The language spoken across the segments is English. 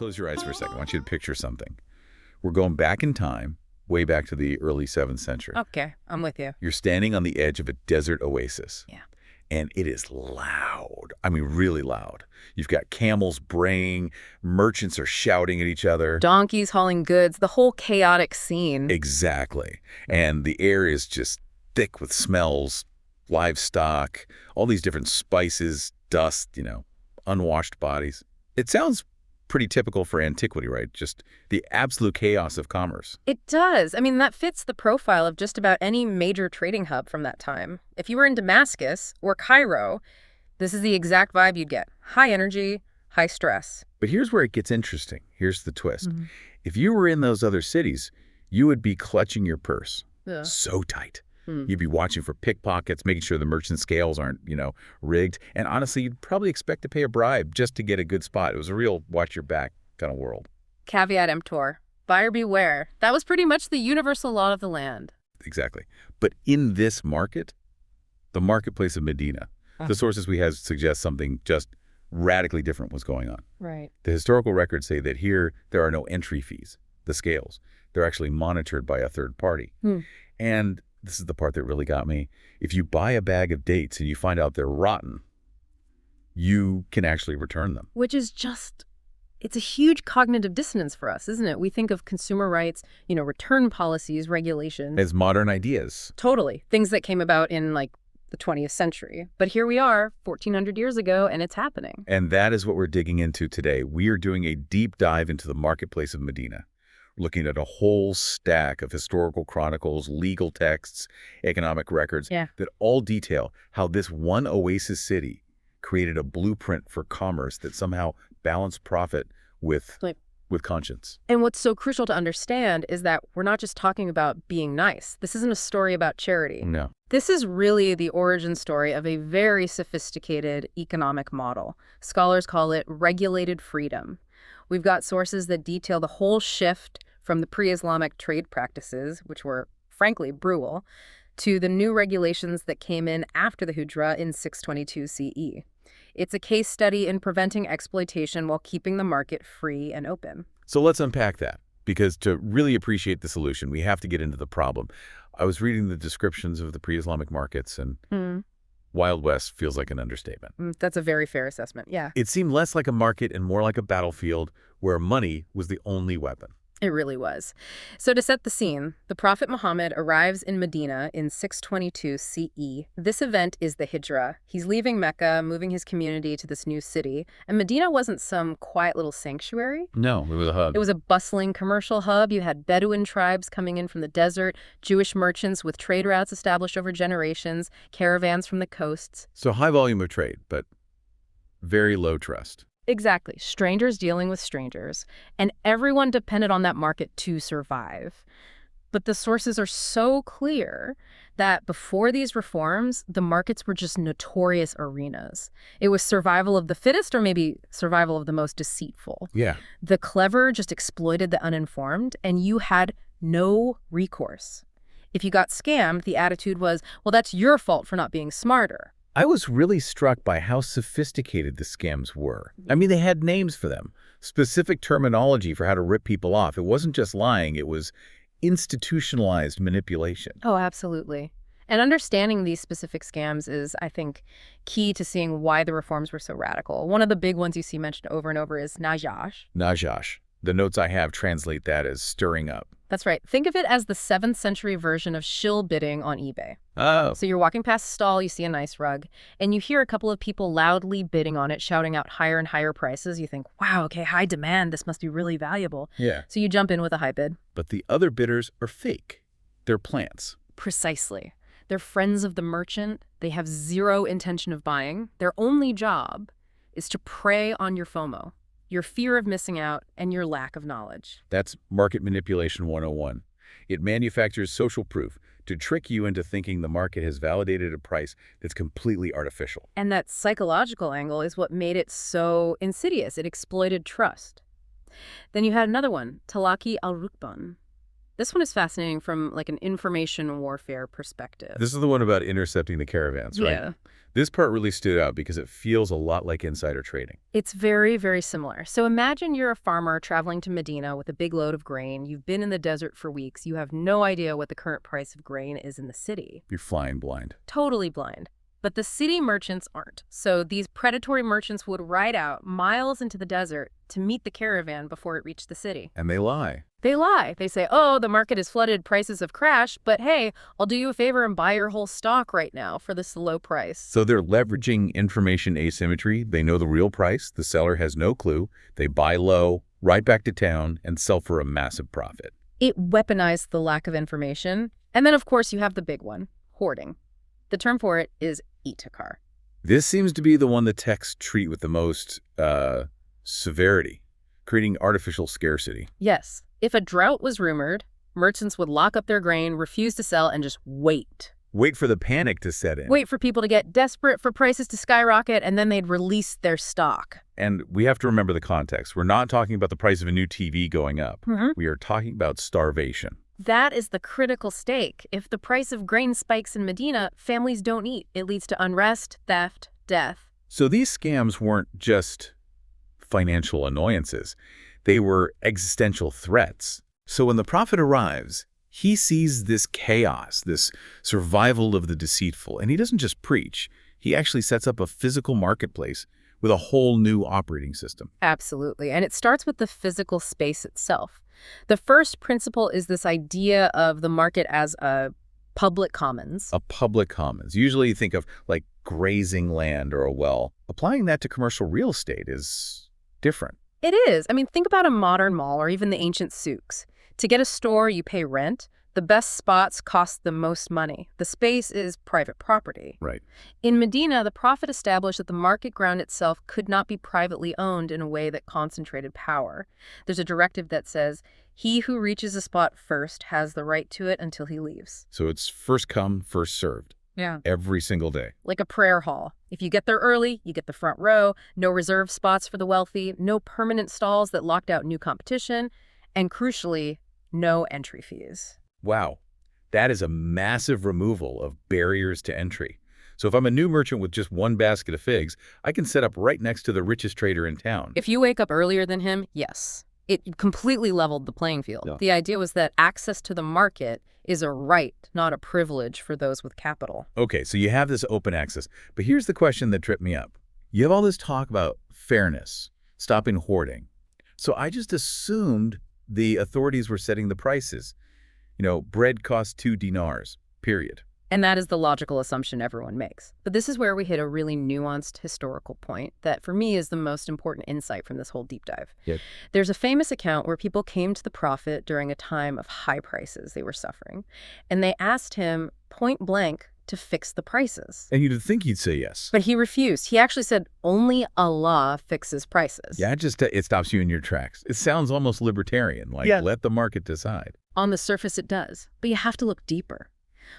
Close your eyes for a second. I want you to picture something. We're going back in time, way back to the early 7th century. Okay, I'm with you. You're standing on the edge of a desert oasis. Yeah. And it is loud. I mean, really loud. You've got camels braying, merchants are shouting at each other. Donkeys hauling goods, the whole chaotic scene. Exactly. And the air is just thick with smells, livestock, all these different spices, dust, unwashed bodies. It sounds pretty typical for antiquity, right? Just the absolute chaos of commerce. It does. I mean, that fits the profile of just about any major trading hub from that time. If you were in Damascus or Cairo, this is the exact vibe you'd get. High energy, high stress. But here's where it gets interesting. Here's the twist. If you were in those other cities, you would be clutching your purse so tight. You'd be watching for pickpockets, making sure the merchant scales aren't, rigged. And honestly, you'd probably expect to pay a bribe just to get a good spot. It was a real watch your back kind of world. Caveat emptor. Buyer beware. That was pretty much the universal law of the land. Exactly. But in this market, the marketplace of Medina, the sources we have suggest something just radically different was going on. Right. The historical records say that here there are no entry fees, the scales. They're actually monitored by a third party. And this is the part that really got me. If you buy a bag of dates and you find out they're rotten, you can actually return them. Which is just, it's a huge cognitive dissonance for us, isn't it? We think of consumer rights, return policies, regulations. As modern ideas. Totally. Things that came about in the 20th century. But here we are, 1,400 years ago, and it's happening. And that is what we're digging into today. We are doing a deep dive into the marketplace of Medina, looking at a whole stack of historical chronicles, legal texts, economic records that all detail how this one oasis city created a blueprint for commerce that somehow balanced profit with conscience. And what's so crucial to understand is that we're not just talking about being nice. This isn't a story about charity. No. This is really the origin story of a very sophisticated economic model. Scholars call it regulated freedom. We've got sources that detail the whole shift from the pre-Islamic trade practices, which were, frankly, brutal, to the new regulations that came in after the Hijra in 622 CE. It's a case study in preventing exploitation while keeping the market free and open. So let's unpack that, because to really appreciate the solution, we have to get into the problem. I was reading the descriptions of the pre-Islamic markets, and Wild West feels like an understatement. That's a very fair assessment, yeah. It seemed less like a market and more like a battlefield where money was the only weapon. It really was. So to set the scene, the Prophet Muhammad arrives in Medina in 622 CE. This event is the Hijra. He's leaving Mecca, moving his community to this new city. And Medina wasn't some quiet little sanctuary. No, it was a hub. It was a bustling commercial hub. You had Bedouin tribes coming in from the desert, Jewish merchants with trade routes established over generations, caravans from the coasts. So high volume of trade, but very low trust. Exactly. Strangers dealing with strangers. And everyone depended on that market to survive. But the sources are so clear that before these reforms, the markets were just notorious arenas. It was survival of the fittest, or maybe survival of the most deceitful. Yeah. The clever just exploited the uninformed, and you had no recourse. If you got scammed, the attitude was, well, that's your fault for not being smarter. I was really struck by how sophisticated the scams were. I mean, they had names for them, specific terminology for how to rip people off. It wasn't just lying, it was institutionalized manipulation. Oh, absolutely. And understanding these specific scams is, I think, key to seeing why the reforms were so radical. One of the big ones you see mentioned over and over is Najash. Najash. The notes I have translate that as stirring up. That's right. Think of it as the 7th century version of shill bidding on eBay. Oh. So you're walking past a stall, you see a nice rug, and you hear a couple of people loudly bidding on it, shouting out higher and higher prices. You think, wow, okay, high demand, this must be really valuable. Yeah. So you jump in with a high bid. But the other bidders are fake. They're plants. Precisely. They're friends of the merchant. They have zero intention of buying. Their only job is to prey on your FOMO, your fear of missing out, and your lack of knowledge. That's market manipulation 101. It manufactures social proof to trick you into thinking the market has validated a price that's completely artificial. And that psychological angle is what made it so insidious. It exploited trust. Then you had another one, Talaki al-Rukban. This one is fascinating from like an information warfare perspective. This is the one about intercepting the caravans, right? Yeah. This part really stood out because it feels a lot like insider trading. It's very, very similar. So imagine you're a farmer traveling to Medina with a big load of grain. You've been in the desert for weeks. You have no idea what the current price of grain is in the city. You're flying blind. Totally blind. But the city merchants aren't. So these predatory merchants would ride out miles into the desert to meet the caravan before it reached the city. And they lie. They lie. They say, oh, the market is flooded, prices have crashed, but hey, I'll do you a favor and buy your whole stock right now for this low price. So they're leveraging information asymmetry. They know the real price. The seller has no clue. They buy low, right back to town, and sell for a massive profit. It weaponized the lack of information. And then, of course, you have the big one, hoarding. The term for it is itikar. This seems to be the one the texts treat with the most severity, creating artificial scarcity. Yes. If a drought was rumored, merchants would lock up their grain, refuse to sell, and just wait. Wait for the panic to set in. Wait for people to get desperate, for prices to skyrocket, and then they'd release their stock. And we have to remember the context. We're not talking about the price of a new TV going up. We are talking about starvation. That is the critical stake. If the price of grain spikes in Medina, families don't eat. It leads to unrest, theft, death. So these scams weren't just financial annoyances. They were existential threats. So when the prophet arrives, he sees this chaos, this survival of the deceitful, and he doesn't just preach. He actually sets up a physical marketplace with a whole new operating system. Absolutely. And it starts with the physical space itself. The first principle is this idea of the market as a public commons. A public commons. Usually you think of like grazing land or a well. Applying that to commercial real estate is different. It is. I mean, think about a modern mall or even the ancient souks. To get a store, you pay rent. The best spots cost the most money. The space is private property. Right. In Medina, the prophet established that the market ground itself could not be privately owned in a way that concentrated power. There's a directive that says, he who reaches a spot first has the right to it until he leaves. So it's first come, first served. Yeah. Every single day. Like a prayer hall. If you get there early, you get the front row, no reserved spots for the wealthy, no permanent stalls that locked out new competition, and crucially, no entry fees. Wow, that is a massive removal of barriers to entry. So if I'm a new merchant with just one basket of figs, I can set up right next to the richest trader in town. If you wake up earlier than him, yes. It completely leveled the playing field. Yeah. The idea was that access to the market is a right, not a privilege for those with capital. Okay, so you have this open access. But here's the question that tripped me up. You have all this talk about fairness, stopping hoarding. So I just assumed the authorities were setting the prices. You know, bread costs 2 dinars, period. And that is the logical assumption everyone makes. But this is where we hit a really nuanced historical point that, for me, is the most important insight from this whole deep dive. Yep. There's a famous account where people came to the prophet during a time of high prices they were suffering, and they asked him point blank to fix the prices. And you'd think he'd say yes. But he refused. He actually said, only Allah fixes prices. Yeah, it stops you in your tracks. It sounds almost libertarian, like let the market decide. On the surface, it does. But you have to look deeper.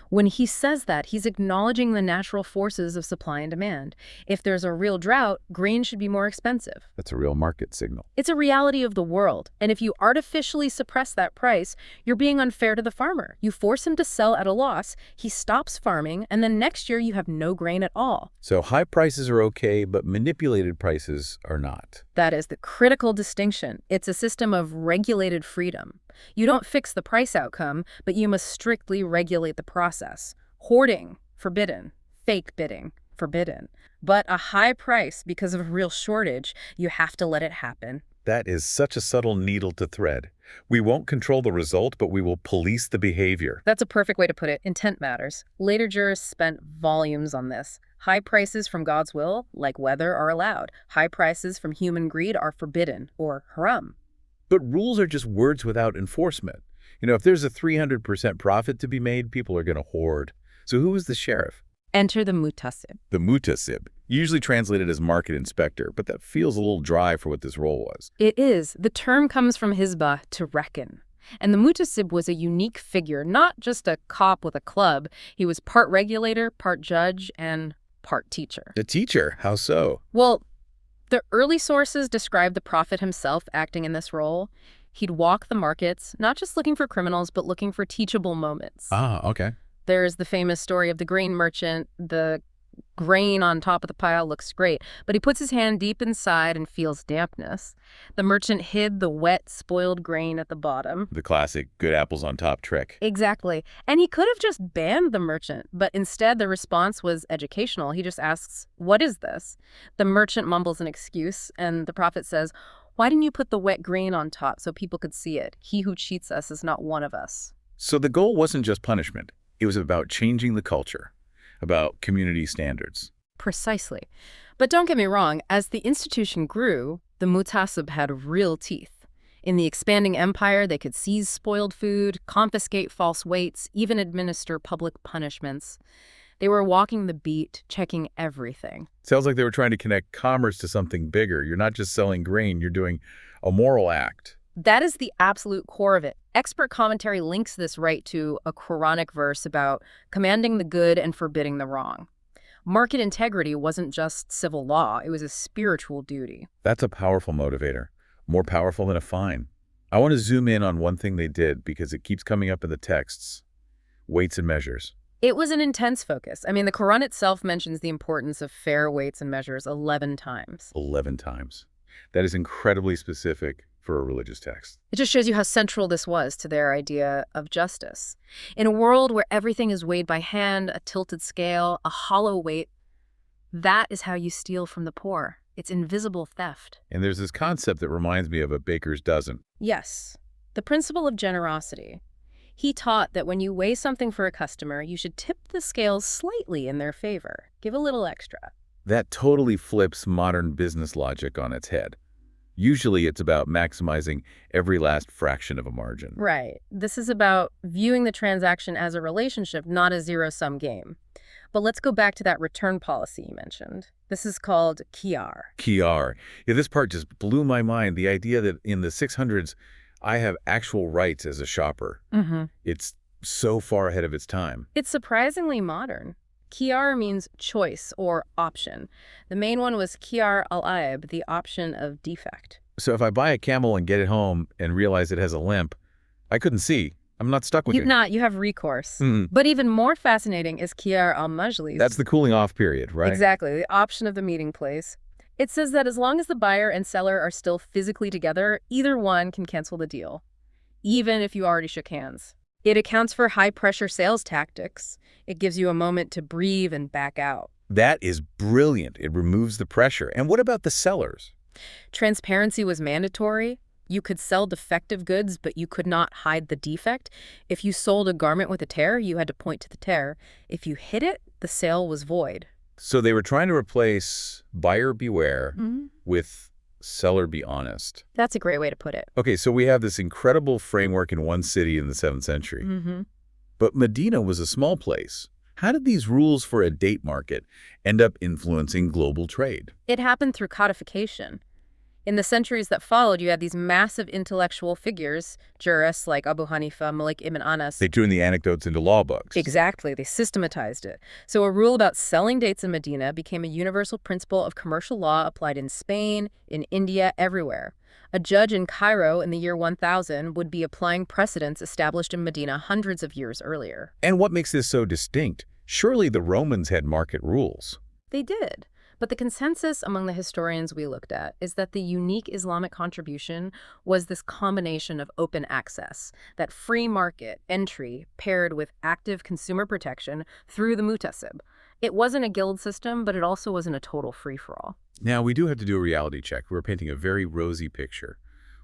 When he says that, he's acknowledging the natural forces of supply and demand. If there's a real drought, grain should be more expensive. That's a real market signal. It's a reality of the world. And if you artificially suppress that price, you're being unfair to the farmer. You force him to sell at a loss, he stops farming, and then next year you have no grain at all. So high prices are okay, but manipulated prices are not. That is the critical distinction. It's a system of regulated freedom. You don't fix the price outcome, but you must strictly regulate the process. Hoarding, forbidden. Fake bidding, forbidden. But a high price because of a real shortage, you have to let it happen. That is such a subtle needle to thread. We won't control the result, but we will police the behavior. That's a perfect way to put it. Intent matters. Later jurists spent volumes on this. High prices from God's will, like weather, are allowed. High prices from human greed are forbidden, or haram. But rules are just words without enforcement. You know, if there's a 300% profit to be made, people are going to hoard. So who is the sheriff? Enter the mutasib. The mutasib, usually translated as market inspector, but that feels a little dry for what this role was. It is. The term comes from Hisbah, to reckon. And the mutasib was a unique figure, not just a cop with a club. He was part regulator, part judge, and part teacher. A teacher? How so? Well, the early sources describe the prophet himself acting in this role. He'd walk the markets, not just looking for criminals, but looking for teachable moments. Ah, okay. There's the famous story of the grain merchant. The grain on top of the pile looks great, but he puts his hand deep inside and feels dampness. The merchant hid the wet, spoiled grain at the bottom. The classic good apples on top trick. Exactly. And he could have just banned the merchant, but instead the response was educational. He just asks, "What is this?" The merchant mumbles an excuse, and the prophet says, "Why didn't you put the wet grain on top so people could see it? He who cheats us is not one of us." So the goal wasn't just punishment. It was about changing the culture, about community standards. Precisely. But don't get me wrong, as the institution grew, the mutasib had real teeth. In the expanding empire, they could seize spoiled food, confiscate false weights, even administer public punishments. They were walking the beat, checking everything. Sounds like they were trying to connect commerce to something bigger. You're not just selling grain, you're doing a moral act. That is the absolute core of it. Expert commentary links this right to a Quranic verse about commanding the good and forbidding the wrong. Market integrity wasn't just civil law, it was a spiritual duty. That's a powerful motivator, more powerful than a fine. I want to zoom in on one thing they did because it keeps coming up in the texts: weights and measures. It was an intense focus. I mean, the Quran itself mentions the importance of fair weights and measures 11 times. 11 times. That is incredibly specific for a religious text. It just shows you how central this was to their idea of justice. In a world where everything is weighed by hand, a tilted scale, a hollow weight, that is how you steal from the poor. It's invisible theft. And there's this concept that reminds me of a baker's dozen. Yes, the principle of generosity. He taught that when you weigh something for a customer, you should tip the scales slightly in their favor. Give a little extra. That totally flips modern business logic on its head. Usually it's about maximizing every last fraction of a margin. Right. This is about viewing the transaction as a relationship, not a zero-sum game. But let's go back to that return policy you mentioned. This is called Khiyar. Khiyar. Yeah, this part just blew my mind. The idea that in the 600s, I have actual rights as a shopper. It's so far ahead of its time. It's surprisingly modern. Khiyar means choice or option. The main one was Khiyar al-Aib, the option of defect. So if I buy a camel and get it home and realize it has a limp, I couldn't see. I'm not stuck with it. You have recourse. But even more fascinating is Khiyar al-Majlis. That's the cooling off period, right? Exactly, the option of the meeting place. It says that as long as the buyer and seller are still physically together, either one can cancel the deal, even if you already shook hands. It accounts for high-pressure sales tactics. It gives you a moment to breathe and back out. That is brilliant. It removes the pressure. And what about the sellers? Transparency was mandatory. You could sell defective goods, but you could not hide the defect. If you sold a garment with a tear, you had to point to the tear. If you hid it, the sale was void. So they were trying to replace buyer beware with seller be honest. That's a great way to put it. Okay, so we have this incredible framework in one city in the 7th century. But Medina was a small place. How did these rules for a date market end up influencing global trade? It happened through codification. In the centuries that followed, you had these massive intellectual figures, jurists like Abu Hanifa, Malik ibn Anas. They turned the anecdotes into law books. Exactly. They systematized it. So a rule about selling dates in Medina became a universal principle of commercial law applied in Spain, in India, everywhere. A judge in Cairo in the year 1000 would be applying precedents established in Medina hundreds of years earlier. And what makes this so distinct? Surely the Romans had market rules. They did. But the consensus among the historians we looked at is that the unique Islamic contribution was this combination of open access, that free market entry paired with active consumer protection through the mutasib. It wasn't a guild system, but it also wasn't a total free-for-all. Now, we do have to do a reality check. We're painting a very rosy picture.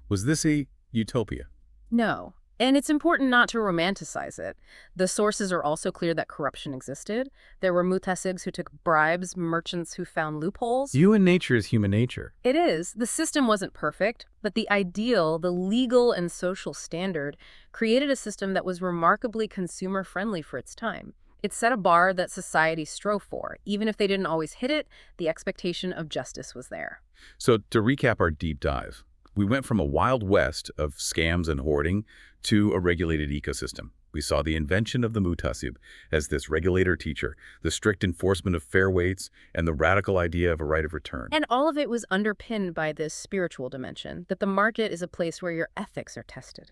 Was this a utopia? No. And it's important not to romanticize it. The sources are also clear that corruption existed. There were mutasibs who took bribes, merchants who found loopholes. Human nature is human nature. It is. The system wasn't perfect, but the ideal, the legal and social standard, created a system that was remarkably consumer-friendly for its time. It set a bar that society strove for. Even if they didn't always hit it, the expectation of justice was there. So to recap our deep dive, we went from a wild west of scams and hoarding to a regulated ecosystem. We saw the invention of the mutasib as this regulator-teacher, the strict enforcement of fair weights, and the radical idea of a right of return. And all of it was underpinned by this spiritual dimension, that the market is a place where your ethics are tested.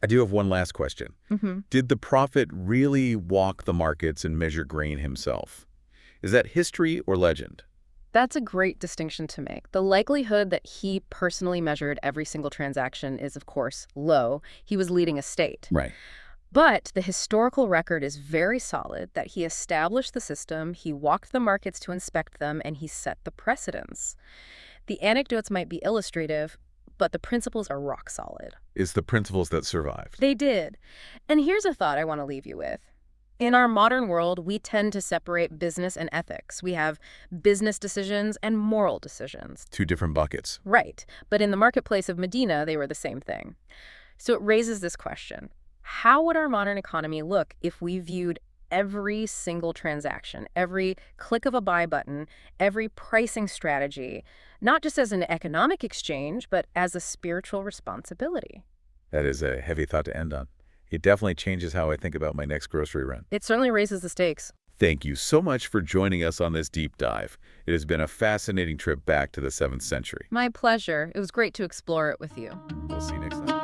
I do have one last question. Mm-hmm. Did the prophet really walk the markets and measure grain himself? Is that history or legend? That's a great distinction to make. The likelihood that he personally measured every single transaction is, of course, low. He was leading a state. Right. But the historical record is very solid that he established the system, he walked the markets to inspect them, and he set the precedents. The anecdotes might be illustrative, but the principles are rock solid. It's the principles that survived. They did. And here's a thought I want to leave you with. In our modern world, we tend to separate business and ethics. We have business decisions and moral decisions. Two different buckets. Right. But in the marketplace of Medina, they were the same thing. So it raises this question. How would our modern economy look if we viewed every single transaction, every click of a buy button, every pricing strategy, not just as an economic exchange, but as a spiritual responsibility? That is a heavy thought to end on. It definitely changes how I think about my next grocery run. It certainly raises the stakes. Thank you so much for joining us on this deep dive. It has been a fascinating trip back to the 7th century. My pleasure. It was great to explore it with you. We'll see you next time.